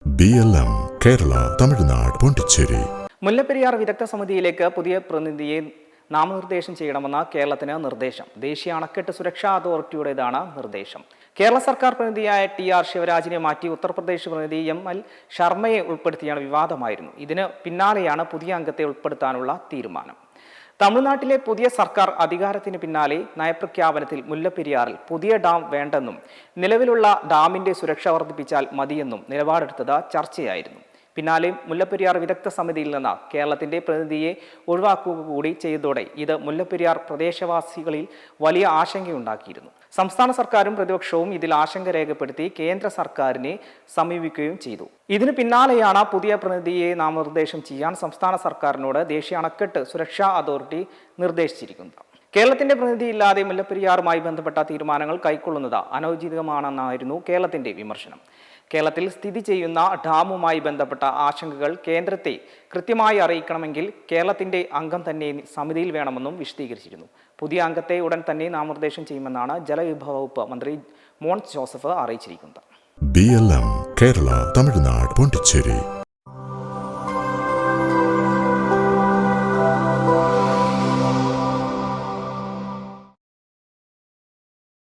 BLM Kerala Tamil Nadu Pondicherry. Mullaperiyar വിദഗ്ധ സമിതിയിലേക്ക് പുതിയ പ്രതിനിധിയെ നാമനിർദ്ദേശം ചെയ്യണമെന്ന കേരളത്തിന് നിർദ്ദേശം. ദേശീയ അണക്കെട്ട് സുരക്ഷാ അതോറിറ്റിയുടേതാണ് നിർദ്ദേശം. കേരള സർക്കാർ പ്രതിനിധിയായ TR ശിവരാജിനെ മാറ്റി ഉത്തർപ്രദേശ് പ്രതിനിധി ML ശർമ്മയെ ഉൾപ്പെടുത്തിയാണ് വിവാദമായിരുന്നു. ഇതിന് പിന്നാലെയാണ് പുതിയ അംഗത്തെ ഉൾപ്പെടുത്താനുള്ള തീരുമാനം. തമിഴ്നാട്ടിലെ പുതിയ സർക്കാർ അധികാരത്തിന് പിന്നാലെ നയപ്രഖ്യാപനത്തിൽ മുല്ലപ്പെരിയാറിൽ പുതിയ ഡാം വേണ്ടെന്നും നിലവിലുള്ള ഡാമിന്റെ സുരക്ഷ വർദ്ധിപ്പിച്ചാൽ മതിയെന്നും നിലപാടെടുത്തത് ചർച്ചയായിരുന്നു. പിന്നാലെ മുല്ലപ്പെരിയാർ വിദഗ്ധ സമിതിയിൽ നിന്ന് കേരളത്തിന്റെ പ്രതിനിധിയെ ഒഴിവാക്കുക കൂടി ചെയ്തതോടെ ഇത് മുല്ലപ്പെരിയാർ പ്രദേശവാസികളിൽ വലിയ ആശങ്കയുണ്ടാക്കിയിരുന്നു. സംസ്ഥാന സർക്കാരും പ്രതിപക്ഷവും ഇതിൽ ആശങ്ക രേഖപ്പെടുത്തി കേന്ദ്ര സർക്കാരിനെ സമീപിക്കുകയും ചെയ്തു. ഇതിന് പിന്നാലെയാണ് പുതിയ പ്രതിനിധിയെ നാമനിർദ്ദേശം ചെയ്യാൻ സംസ്ഥാന സർക്കാരിനോട് ദേശീയ അണക്കെട്ട് സുരക്ഷാ അതോറിറ്റി നിർദ്ദേശിച്ചിരിക്കുന്നത്. കേരളത്തിന്റെ പ്രതിനിധിയില്ലാതെ മുല്ലപ്പെരിയാറുമായി ബന്ധപ്പെട്ട തീരുമാനങ്ങൾ കൈക്കൊള്ളുന്നത് അനൗചിതമാണെന്നായിരുന്നു കേരളത്തിന്റെ വിമർശനം. കേരളത്തിൽ സ്ഥിതി ചെയ്യുന്ന ഡാമുമായി ബന്ധപ്പെട്ട ആശങ്കകൾ കേന്ദ്രത്തെ കൃത്യമായി അറിയിക്കണമെങ്കിൽ കേരളത്തിന്റെ അംഗം തന്നെ സമിതിയിൽ വേണമെന്നും വിശദീകരിച്ചിരുന്നു. പുതിയ അംഗത്തെ ഉടൻ തന്നെ നാമനിർദ്ദേശം ചെയ്യുമെന്നാണ് ജലവിഭവ വകുപ്പ് മന്ത്രി മോൻസ് ജോസഫ് അറിയിച്ചിരിക്കുന്നത്. BLM കേരള തമിഴ്നാട് പോണ്ടിച്ചേരി.